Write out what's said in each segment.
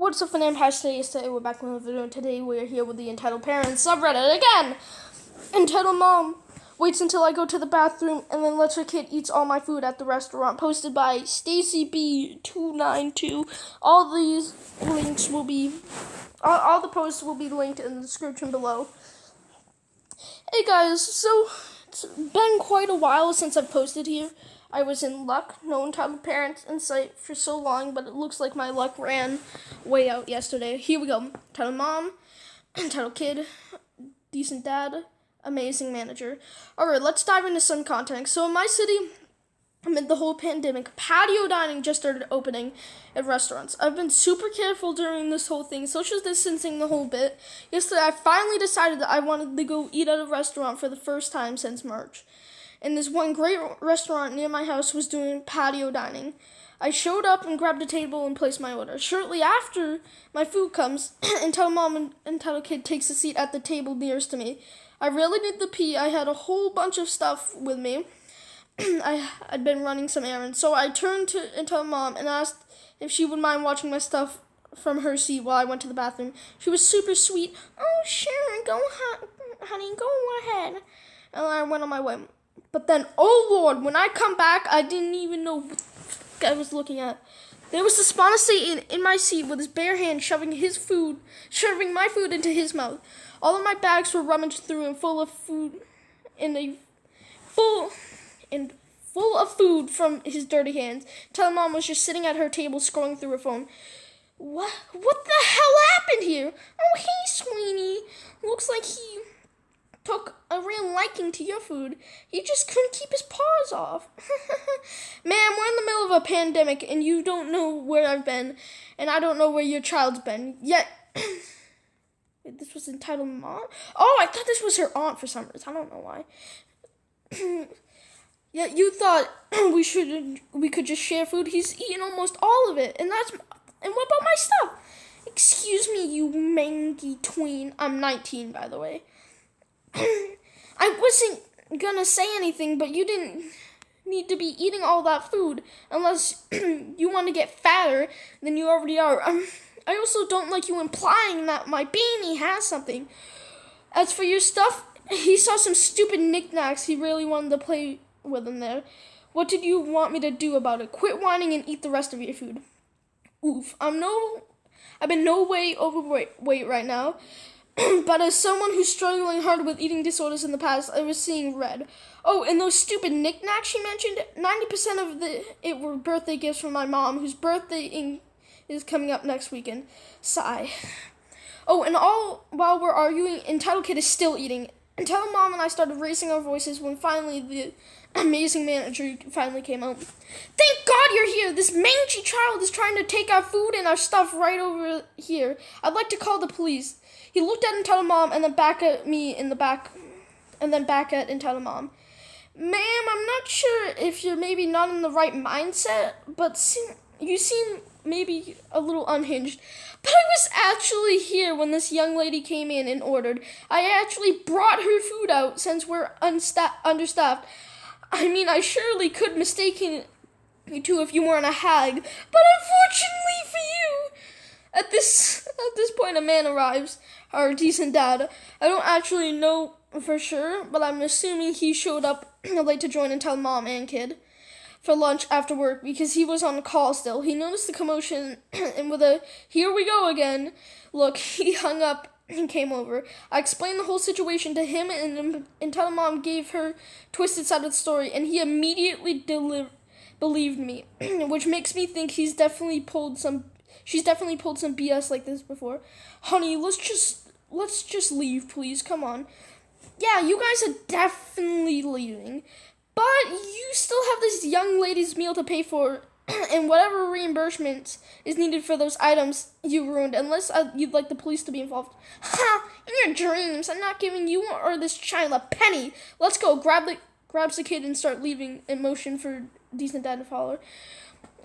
What's up, fam? Today we're back with another video, and today we're here with the Entitled Parents subreddit again. Entitled Mom waits until I go to the bathroom and then lets her kid eats all my food at the restaurant. Posted by Stacy B292. All these links will be, all the posts will be linked in the description below. Hey guys, so it's been quite a while since I've posted here. I was in luck, no Entitled Parents in sight for so long, but it looks like my luck ran way out yesterday. Here we go. Entitled Mom, Entitled Kid, Decent Dad, Amazing Manager. Alright, let's dive into some content. So in my city, amid the whole pandemic, patio dining just started opening at restaurants. I've been super careful during this whole thing, social distancing the whole bit. Yesterday, I finally decided that I wanted to go eat at a restaurant for the first time since March. And this one great restaurant near my house was doing patio dining. I showed up and grabbed a table and placed my order. Shortly after my food comes, Entitled Mom and Entitled Kid takes a seat at the table nearest to me. I really need to pee. I had a whole bunch of stuff with me. I'd been running some errands. So I turned to Entitled Mom and asked if she would mind watching my stuff from her seat while I went to the bathroom. She was super sweet. Oh, sure, go honey, go ahead. And I went on my way. But then, oh Lord, when I come back, I didn't even know what I was looking at. There was the spawn of Satan in my seat with his bare hand shoving my food into his mouth. All of my bags were rummaged through and full of food full of food from his dirty hands. Entitled Mom was just sitting at her table scrolling through her phone. What the hell happened here? Oh, hey, Sweeney. Looks like he took a real liking to your food. He just couldn't keep his paws off. Ma'am, we're in the middle of a pandemic, and you don't know where I've been, and I don't know where your child's been. Yet, this was Entitled Mom? Oh, I thought this was her aunt for some reason. I don't know why. Yet you thought we could just share food. He's eaten almost all of it, and what about my stuff? Excuse me, you mangy tween. I'm 19, by the way. I wasn't gonna say anything, but you didn't need to be eating all that food unless you want to get fatter than you already are. I also don't like you implying that my baby has something. As for your stuff, he saw some stupid knickknacks he really wanted to play with in there. What did you want me to do about it? Quit whining and eat the rest of your food. Oof, I've been no way overweight right now. But as someone who's struggling hard with eating disorders in the past, I was seeing red. Oh, and those stupid knickknacks she mentioned, 90% of it were birthday gifts from my mom, whose birthday is coming up next weekend. Sigh. Oh, and all while we're arguing, Entitled Kid is still eating. Entitled Mom and I started raising our voices when finally the amazing manager finally came out. Thank God you're here! This mangy child is trying to take our food and our stuff right over here. I'd like to call the police. He looked at Entitled Mom and then back at me in the back, and then back at Entitled Mom. Ma'am, I'm not sure if you're maybe not in the right mindset, but you seem maybe a little unhinged. But I was actually here when this young lady came in and ordered. I actually brought her food out since we're understaffed. I mean, I surely could mistake you two if you weren't a hag, but unfortunately for you, at this point, a man arrives, our decent dad. I don't actually know for sure, but I'm assuming he showed up late to join Entitled Mom and Kid for lunch after work because he was on the call still. He noticed the commotion, and with a "here we go again" look, he hung up and came over. I explained the whole situation to him, and Entitled Mom gave her twisted side of the story, and he immediately believed me, which makes me think she's definitely pulled some BS like this before. Honey, let's just leave, please. Come on. Yeah, you guys are definitely leaving. But you still have this young lady's meal to pay for, and whatever reimbursement is needed for those items you ruined, unless you'd like the police to be involved. Ha! In your dreams, I'm not giving you or this child a penny. Let's go. Grabs the kid and start leaving in motion for Decent Dad to follow.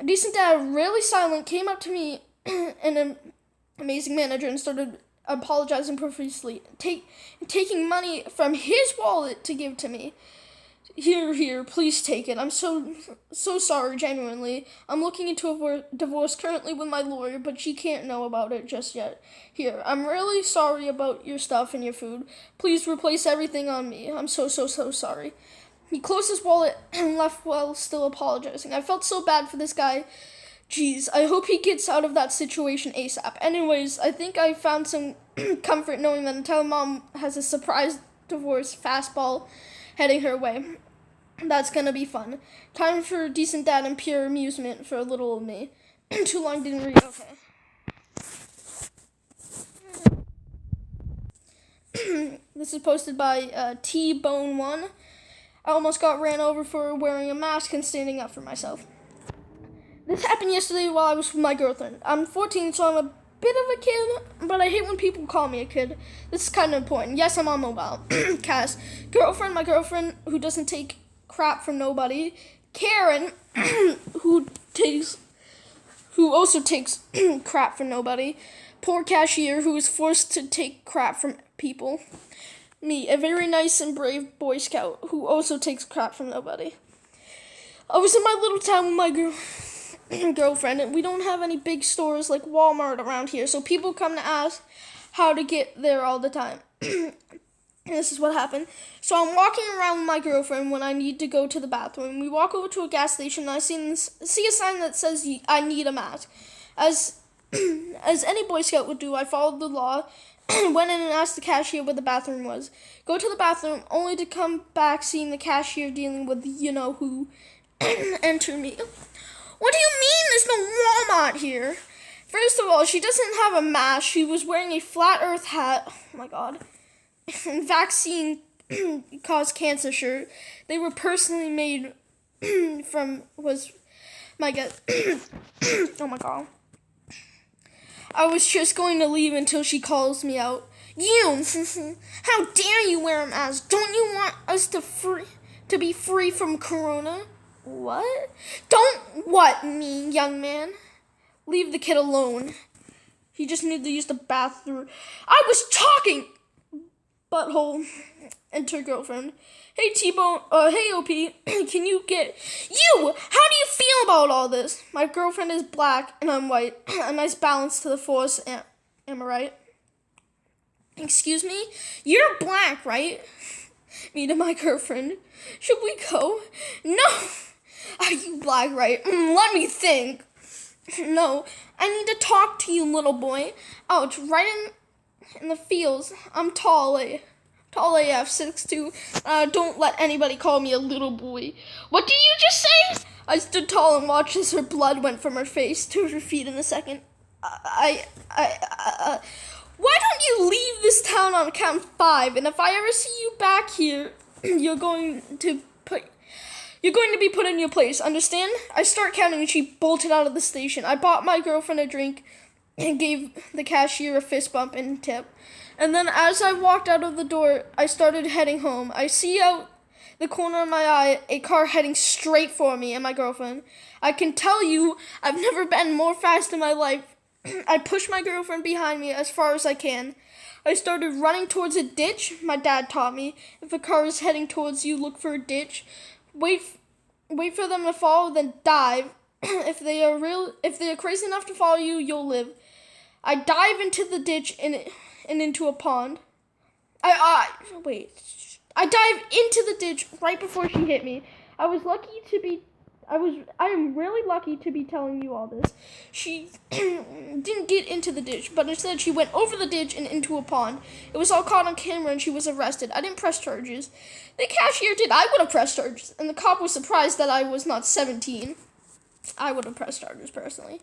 Decent Dad, really silent, came up to me and an amazing manager and started apologizing profusely, taking money from his wallet to give to me. Here, please take it. I'm so sorry, genuinely. I'm looking into a divorce currently with my lawyer, but she can't know about it just yet. Here, I'm really sorry about your stuff and your food. Please replace everything on me. I'm so sorry. He closed his wallet and left while still apologizing. I felt so bad for this guy. Jeez, I hope he gets out of that situation ASAP. Anyways, I think I found some comfort knowing that Entitled Mom has a surprise divorce fastball heading her way. That's gonna be fun. Time for decent dad and pure amusement for little old me. Too long didn't read. Okay. This is posted by T-Bone1. I almost got ran over for wearing a mask and standing up for myself. This happened yesterday while I was with my girlfriend. I'm 14, so I'm a bit of a kid, but I hate when people call me a kid. This is kind of important. Yes, I'm on mobile. Cass. My girlfriend who doesn't take crap from nobody. Karen, who also takes crap from nobody. Poor cashier who is forced to take crap from people. Me, a very nice and brave Boy Scout who also takes crap from nobody. I was in my little town with my girlfriend, and we don't have any big stores like Walmart around here, so people come to ask how to get there all the time. And this is what happened. So I'm walking around with my girlfriend when I need to go to the bathroom. We walk over to a gas station, and I see a sign that says I need a mask. As any Boy Scout would do, I followed the law and went in and asked the cashier where the bathroom was. Go to the bathroom, only to come back seeing the cashier dealing with you-know-who enter me. What do you mean there's no Walmart here? First of all, she doesn't have a mask. She was wearing a flat earth hat. Oh my god. And vaccine cause cancer shirt. They were personally made was my guess. Oh my god. I was just going to leave until she calls me out. You! How dare you wear a mask? Don't you want us to be free from corona? What? Don't what me, young man? Leave the kid alone. He just needed to use the bathroom. I was talking! Butthole. Enter girlfriend. Hey T-Bone, hey OP, can you get... You! How do you feel about all this? My girlfriend is black and I'm white. A nice balance to the force, am I right? Excuse me? You're black, right? Me to my girlfriend. Should we go? No! Are you black, right? Let me think. No, I need to talk to you, little boy. Ouch, right in the feels. I'm tall AF, 6'2". Don't let anybody call me a little boy. What did you just say? I stood tall and watched as her blood went from her face to her feet in a second. Why don't you leave this town on count 5? And if I ever see you back here, you're going to be put in your place, understand? I start counting and she bolted out of the station. I bought my girlfriend a drink and gave the cashier a fist bump and tip. And then as I walked out of the door, I started heading home. I see out the corner of my eye a car heading straight for me and my girlfriend. I can tell you, I've never been more fast in my life. I pushed my girlfriend behind me as far as I can. I started running towards a ditch. My dad taught me, if a car is heading towards you, look for a ditch. Wait for them to follow, then dive. If they are crazy enough to follow you, you'll live. I dive into the ditch and into a pond. I dive into the ditch right before she hit me. I am really lucky to be telling you all this. She didn't get into the ditch, but instead she went over the ditch and into a pond. It was all caught on camera and she was arrested. I didn't press charges. The cashier did. I would have pressed charges. And the cop was surprised that I was not 17. I would have pressed charges personally.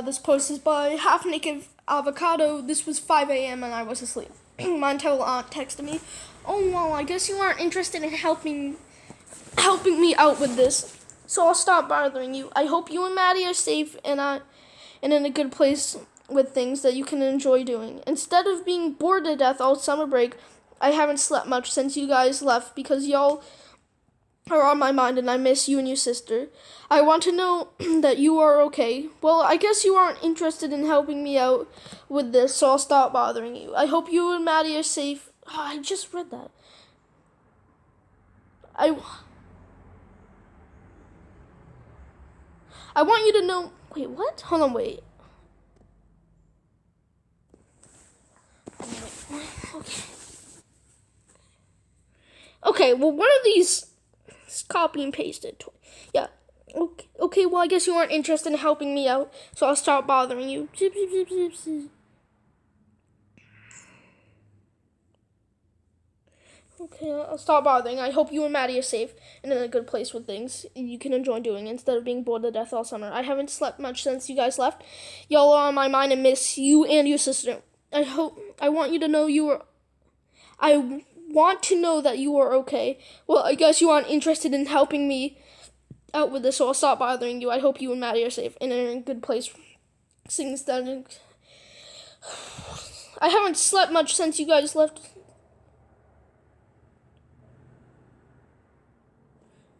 This post is by Half Naked Avocado. This was 5 a.m. and I was asleep. My entitled aunt texted me, "Oh, well, I guess you aren't interested in helping me out with this, so I'll stop bothering you. I hope you and Maddie are safe and in a good place with things that you can enjoy doing. Instead of being bored to death all summer break, I haven't slept much since you guys left because y'all are on my mind and I miss you and your sister. I want to know that you are okay. Well, I guess you aren't interested in helping me out with this, so I'll stop bothering you. I hope you and Maddie are safe." Oh, I just read that. I want you to know. Wait, what? Hold on, wait. Okay. Okay, well, one of these is copy and pasted. Yeah. Okay, well, I guess you aren't interested in helping me out, so I'll start bothering you. Zip, zip, zip, zip, zip. Okay, I'll stop bothering. I hope you and Maddie are safe and in a good place with things you can enjoy doing instead of being bored to death all summer. I haven't slept much since you guys left. Y'all are on my mind and miss you and your sister. I want you to know I want to know that you are okay. Well, I guess you aren't interested in helping me out with this, so I'll stop bothering you. I hope you and Maddie are safe and in a good place. Things that I haven't slept much since you guys left.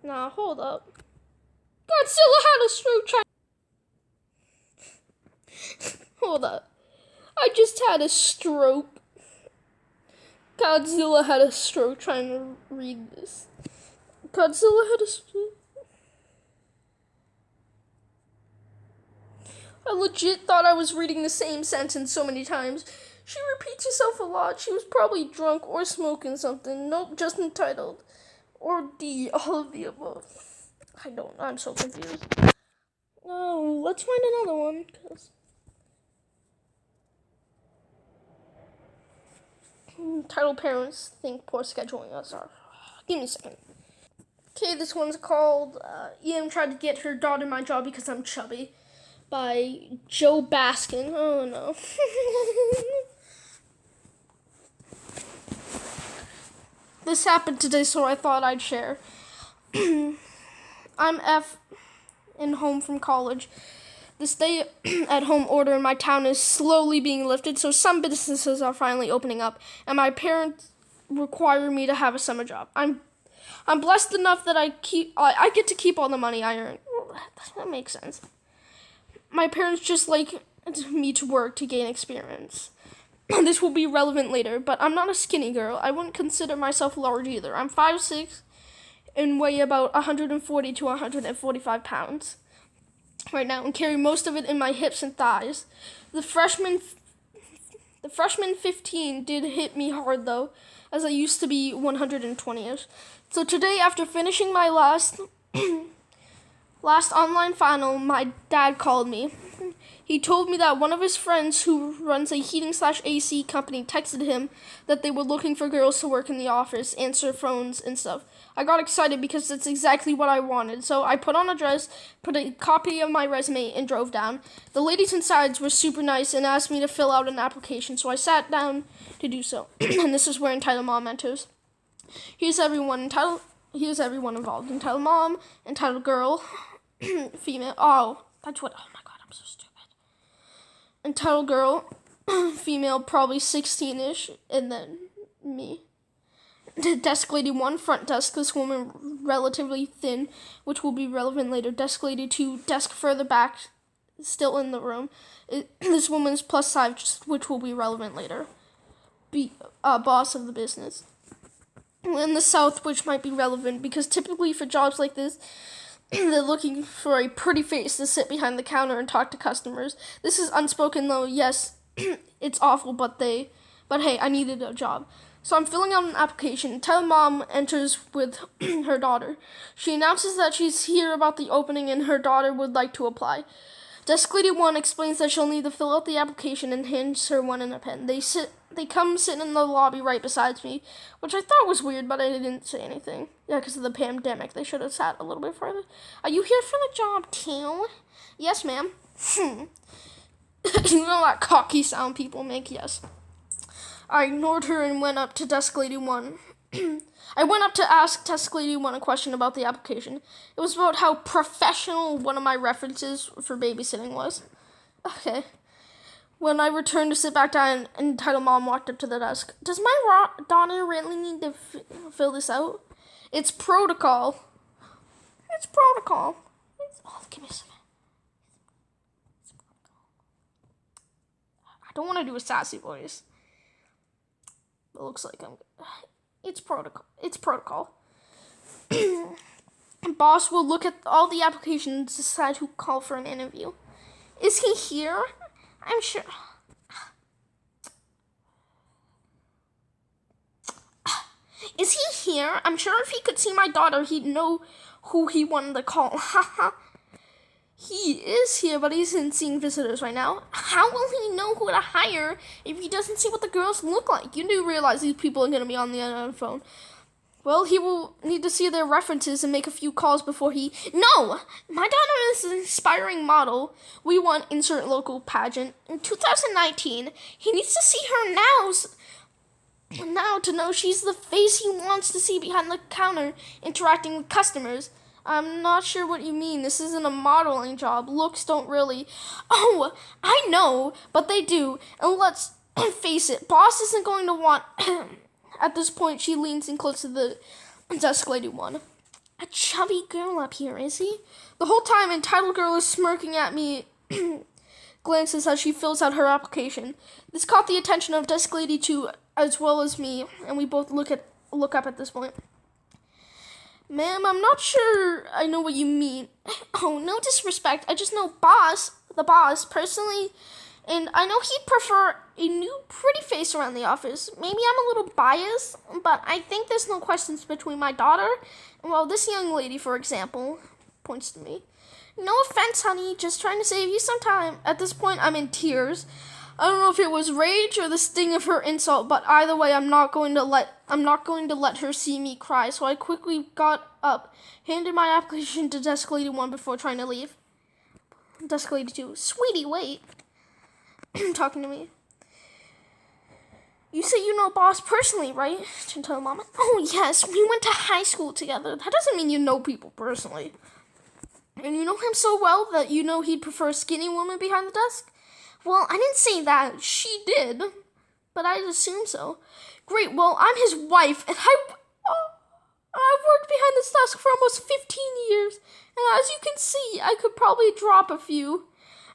Nah, hold up. Godzilla had a stroke. Hold up. I just had a stroke. Godzilla had a stroke trying to read this. Godzilla had a stroke. I legit thought I was reading the same sentence so many times. She repeats herself a lot. She was probably drunk or smoking something. Nope, just entitled. Or D, all of the above. I'm so confused. Oh, let's find another one. Entitled parents think poor scheduling us are. Give me a second. Okay, this one's called Ian tried to get her daughter my job because I'm chubby. By Joe Baskin. Oh no. This happened today, so I thought I'd share. I'm F and home from college. The stay-at-home order in my town is slowly being lifted, so some businesses are finally opening up, and my parents require me to have a summer job. I'm blessed enough that I get to keep all the money I earn. That makes sense. My parents just like me to work to gain experience. This will be relevant later, but I'm not a skinny girl. I wouldn't consider myself large either. I'm 5'6" and weigh about 140 to 145 pounds right now and carry most of it in my hips and thighs. The freshman 15 did hit me hard though, as I used to be 120ish. So today, after finishing my last online final, my dad called me. He told me that one of his friends who runs a heating/AC company texted him that they were looking for girls to work in the office, answer phones and stuff. I got excited because that's exactly what I wanted. So I put on a dress, put a copy of my resume, and drove down. The ladies inside were super nice and asked me to fill out an application, so I sat down to do so. And this is where Entitled Mom enters. Here's everyone involved. Entitled Mom, Entitled Girl, female. Oh my god, I'm so stupid. Entitled Girl, female, probably 16ish, and then me. Desk Lady 1, front desk, this woman relatively thin, which will be relevant later. Desk Lady 2, desk further back, still in the room. This woman's plus size, which will be relevant later. Boss of the business. In the South, which might be relevant, because typically for jobs like this, they're looking for a pretty face to sit behind the counter and talk to customers. This is unspoken though. Yes, it's awful, but hey, I needed a job. So I'm filling out an application. Mom enters with her daughter. She announces that she's here about the opening and her daughter would like to apply. Desk Lady 1 explains that she'll need to fill out the application and hands her one and a pen. They come sit in the lobby right beside me, which I thought was weird, but I didn't say anything. Yeah, because of the pandemic. They should have sat a little bit further. Are you here for the job, too? Yes, ma'am. You know that cocky sound people make? Yes. I ignored her and went up to Desk Lady 1. I went up to ask Desk Lady 1 a question about the application. It was about how professional one of my references for babysitting was. Okay. When I returned to sit back down, Entitled Mom walked up to the desk. Does my daughter really need to fill this out? It's protocol. It's protocol. Give me a second. I don't want to do a sassy voice. It looks like I'm... It's protocol. Boss will look at all the applications and decide who call for an interview. Is he here? I'm sure. Is he here? I'm sure if he could see my daughter, he'd know who he wanted to call. Haha. He is here, but he isn't seeing visitors right now. How will he know who to hire if he doesn't see what the girls look like? You do realize these people are going to be on the phone. Well, he will need to see their references and make a few calls before he... No! My daughter is an inspiring model. We want insert local pageant. In 2019, he needs to see her now to know she's the face he wants to see behind the counter interacting with customers. I'm not sure what you mean. This isn't a modeling job. Looks don't really... Oh, I know, but they do. And let's face it, boss isn't going to want... At this point, she leans in close to the desk lady one. A chubby girl up here, is he? The whole time, entitled girl is smirking at me, glances as she fills out her application. This caught the attention of desk lady 2 as well as me, and we both look up at this point. Ma'am, I'm not sure I know what you mean. Oh, no disrespect. I just know the boss, personally, and I know he'd prefer a new pretty face around the office. Maybe I'm a little biased, but I think there's no questions between my daughter and, well, this young lady, for example, points to me. No offense, honey, just trying to save you some time. At this point, I'm in tears. I don't know if it was rage or the sting of her insult, but either way, I'm not going to let her see me cry. So I quickly got up, handed my application to desk lady 1 before trying to leave. Desk lady 2, sweetie, wait. Talking to me. You say you know boss personally, right? To tell mama. Oh yes, we went to high school together. That doesn't mean you know people personally. And you know him so well that you know he'd prefer a skinny woman behind the desk? Well, I didn't say that. She did. But I'd assume so. Great, well, I'm his wife, and I've worked behind this desk for almost 15 years. And as you can see, I could probably drop a few.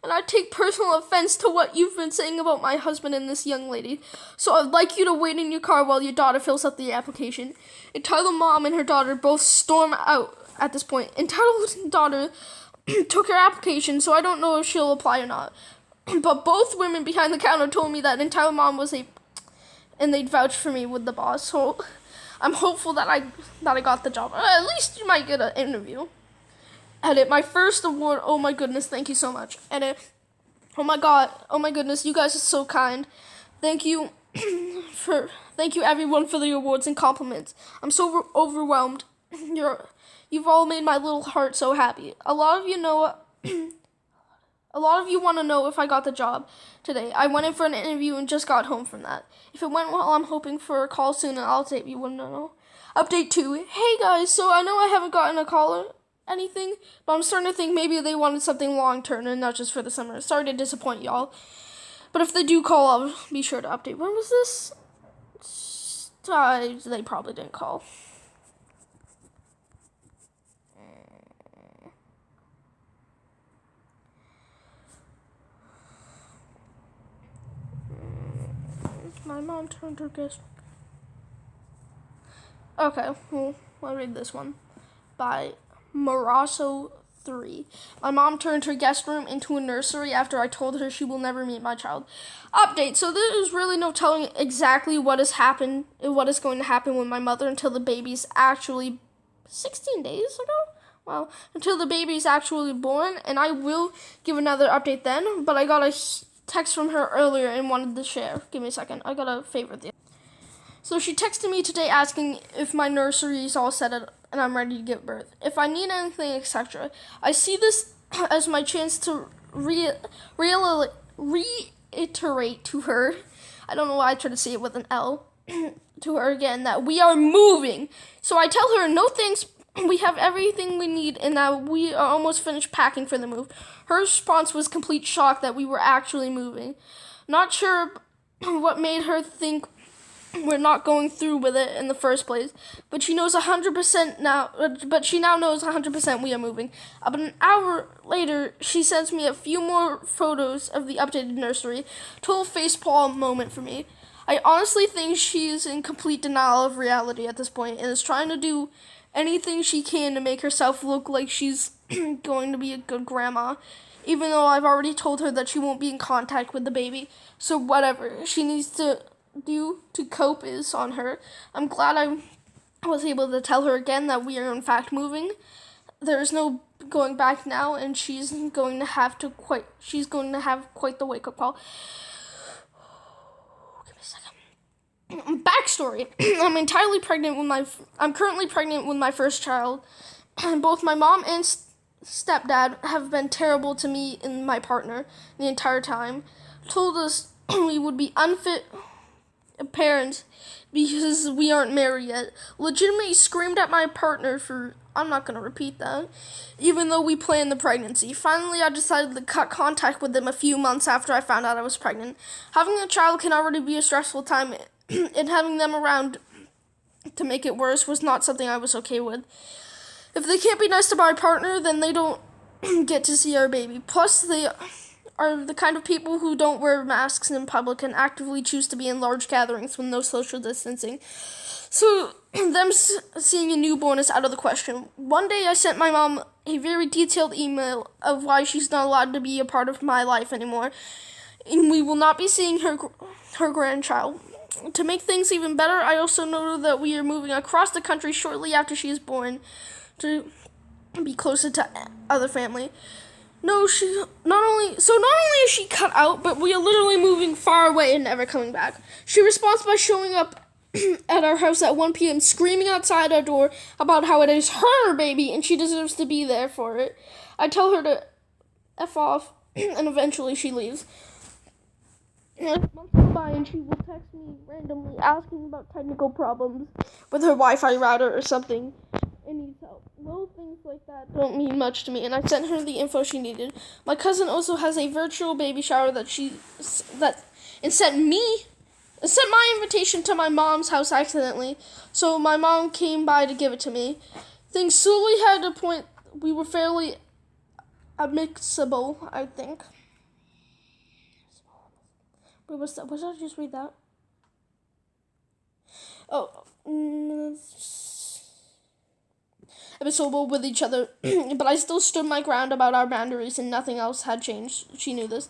And I take personal offense to what you've been saying about my husband and this young lady. So I'd like you to wait in your car while your daughter fills out the application. Entitled mom and her daughter both storm out at this point. Entitled daughter took her application, so I don't know if she'll apply or not. But both women behind the counter told me that entitled mom was and they'd vouch for me with the boss. So I'm hopeful that I got the job. At least you might get an interview. Edit, my first award, oh my goodness, thank you so much. Edit, oh my god, oh my goodness, you guys are so kind. Thank you everyone for the awards and compliments. I'm so overwhelmed. You've all made my little heart so happy. A lot of you want to know if I got the job today. I went in for an interview and just got home from that. If it went well, I'm hoping for a call soon and I'll update you when I know. Update 2, hey guys, so I know I haven't gotten a call or anything, but I'm starting to think maybe they wanted something long-term and not just for the summer. Sorry to disappoint y'all, but if they do call, I'll be sure to update. When was this? They probably didn't call. My mom turned her guest. Okay, well, I'll read this one. By Morasso 3. My mom turned her guest room into a nursery after I told her she will never meet my child. Update. So there's really no telling exactly what is going to happen with my mother until the baby's actually 16 days ago? Well, until the baby's actually born, and I will give another update then, but I got a text from her earlier and wanted to share. Give me a second. I got to favorite the. So she texted me today asking if my nursery is all set up and I'm ready to give birth. If I need anything, etc. I see this as my chance to reiterate to her. I don't know why I tried to say it with an L. To her again that we are moving. So I tell her, no thanks, we have everything we need and that we are almost finished packing for the move. Her response was complete shock that we were actually moving. Not sure what made her think we're not going through with it in the first place, but she knows 100% now. But she now knows 100% we are moving. About an hour later, she sends me a few more photos of the updated nursery. Total facepalm moment for me. I honestly think she is in complete denial of reality at this point and is trying to do anything she can to make herself look like she's going to be a good grandma, even though I've already told her that she won't be in contact with the baby. So whatever she needs to do to cope is on her. I'm glad I was able to tell her again that we are in fact moving. There's no going back now, and she's going to have quite the wake-up call. Give me a second. Backstory. I'm currently pregnant with my first child. Both my mom and stepdad have been terrible to me and my partner the entire time. Told us we would be unfit parents because we aren't married yet. Legitimately screamed at my partner for, I'm not going to repeat that, even though we planned the pregnancy. Finally, I decided to cut contact with them a few months after I found out I was pregnant. Having a child can already be a stressful time, and having them around to make it worse was not something I was okay with. If they can't be nice to my partner, then they don't get to see our baby. Plus, they are the kind of people who don't wear masks in public and actively choose to be in large gatherings with no social distancing. So, them seeing a newborn is out of the question. One day, I sent my mom a very detailed email of why she's not allowed to be a part of my life anymore, and we will not be seeing her grandchild. To make things even better, I also noted that we are moving across the country shortly after she is born to be closer to other family. No, not only is she cut out, but we are literally moving far away and never coming back. She responds by showing up at our house at 1 p.m. screaming outside our door about how it is her baby and she deserves to be there for it. I tell her to F off, and eventually she leaves. Months go by and she will text me randomly asking about technical problems with her Wi-Fi router or something and needs help. Little things like that don't mean much to me, and I sent her the info she needed. My cousin also has a virtual baby shower sent my invitation to my mom's house accidentally, so my mom came by to give it to me. Things slowly had a point. We were fairly amicable, I think. Wait, what's that? What did I just read that? Amicable with each other, but I still stood my ground about our boundaries and nothing else had changed. She knew this.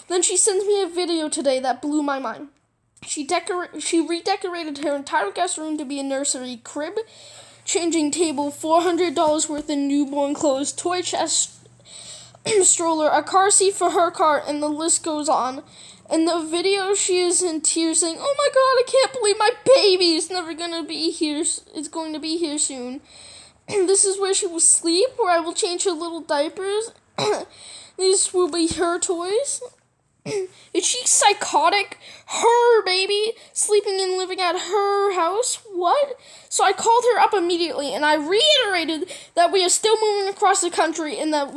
Then she sends me a video today that blew my mind. She redecorated her entire guest room to be a nursery, crib, changing table, $400 worth of newborn clothes, toy chest, stroller, a car seat for her car, and the list goes on. In the video, she is in tears saying, "Oh my God, I can't believe my baby is never going to be here. It's going to be here soon. This is where she will sleep, where I will change her little diapers. These will be her toys." Is she psychotic? Her baby sleeping and living at her house? What? So I called her up immediately and I reiterated that we are still moving across the country and that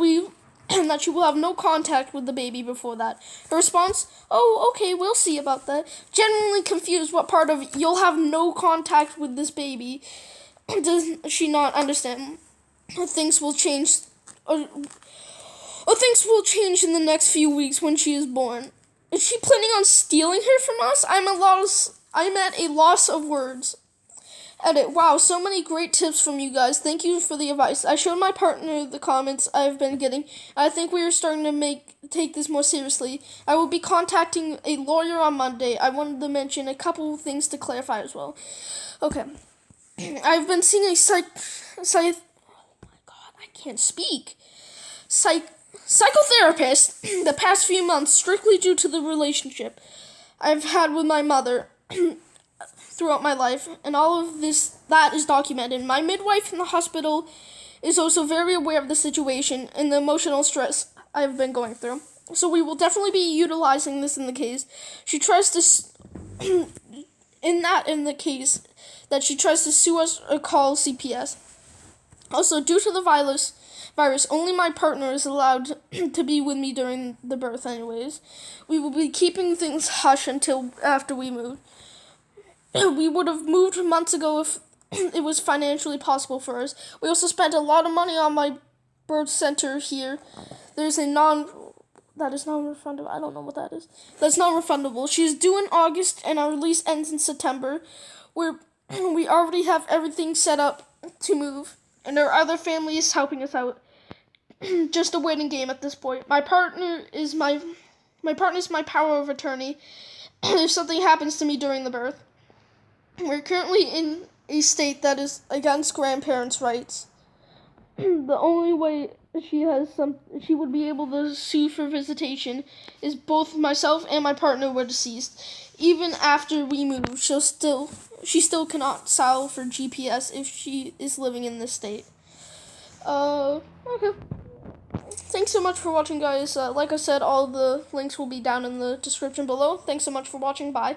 she will have no contact with the baby before that. Her response, "Oh, okay, we'll see about that." Genuinely confused what part of "you'll have no contact with this baby" does she not understand. Things will change in the next few weeks when she is born. Is she planning on stealing her from us? I'm at a loss of words. Edit. Wow, so many great tips from you guys. Thank you for the advice. I showed my partner the comments I've been getting. I think we are starting to take this more seriously. I will be contacting a lawyer on Monday. I wanted to mention a couple of things to clarify as well. Okay. I've been seeing a oh my God, I can't speak. Psychotherapist the past few months strictly due to the relationship I've had with my mother throughout my life, and all of that is documented. My midwife in the hospital is also very aware of the situation and the emotional stress I've been going through. So we will definitely be utilizing this in the case. She tries to in the case that she tries to sue us or call CPS. Also, due to the virus, only my partner is allowed to be with me during the birth anyways. We will be keeping things hush until after we move. We would have moved months ago if it was financially possible for us. We also spent a lot of money on my birth center here. There's that is non-refundable. I don't know what that is. That's non-refundable. She's due in August and our lease ends in September. We already have everything set up to move, and our other family is helping us out. Just a waiting game at this point. My partner is my power of attorney. If something happens to me during the birth. We're currently in a state that is against grandparents' rights. The only way she would be able to sue for visitation is both myself and my partner were deceased. Even after we move, she still cannot file for GPS if she is living in this state. Okay. Thanks so much for watching, guys. Like I said, all the links will be down in the description below. Thanks so much for watching. Bye.